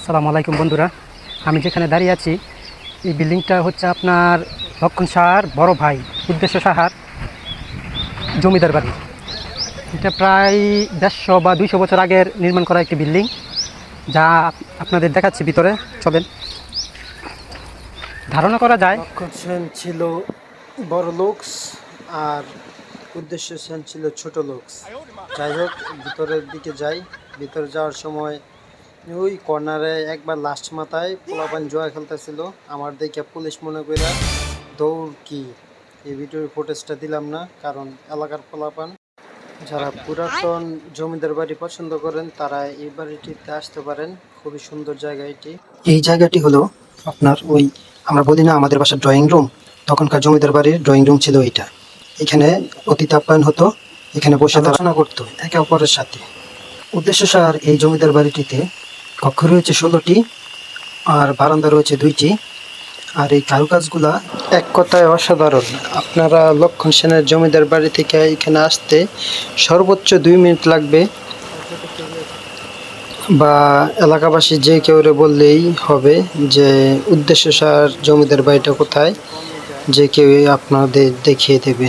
আসসালামু আলাইকুম বন্ধুরা, আমি যেখানে দাঁড়িয়ে আছি এই বিল্ডিংটা হচ্ছে আপনার লক্ষণ সাহার বড় ভাই উদ্দেশ্য সাহার জমিদার বাড়ি। এটা প্রায় 150 বা 200 বছর আগের নির্মাণ করা একটি বিল্ডিং, যা আপনাদের দেখাচ্ছি। ভিতরে চলেন। ধারণা করা যায় লক্ষণ সেন ছিল বড় লোকস আর উদ্দেশ্য সেন ছিল ছোট লোকস। যাই হোক, ভিতরের দিকে যাই। ভিতরে যাওয়ার সময় ওই কর্নারে একবার লাস্ট মাথায় পোলাপান জোয়া খেলতেছিল। আমার দেখে পুলিশ মনে কইরা দৌড় কি এই ভিডিওর ফুটেজটা দিলাম না, কারণ এলাকার পোলাপান যারা পুরাতন জমিদার বাড়ি পছন্দ করেন তারা এই বাড়িটিতে আসতে পারেন। খুবই সুন্দর জায়গা এটি। এই জায়গাটি হলো আপনার ওই আমরা বলি না আমাদের বাসার ড্রয়িং রুম, তখনকার জমিদার বাড়ির ড্রয়িং রুম ছিল এইটা। এখানে অতিথি আপ্যায়ন হতো, এখানে বসে আলোচনা করতো একে অপরের সাথে। উদ্দেশ্য সার এই জমিদার বাড়িটিতে কক্ষ রয়েছে 16টি আর বারান্দা রয়েছে 2টি। আর এই কারুকাজগুলা এক কথায় অসাধারণ। আপনারা লক্ষণ সেনের জমিদার বাড়ি থেকে এখানে আসতে সর্বোচ্চ 2 মিনিট লাগবে, বা এলাকাবাসী যে কেউ বললেই হবে যে উদ্দেশ্য সার জমিদার বাড়িটা কোথায়, যে কেউ আপনাদের দেখিয়ে দেবে।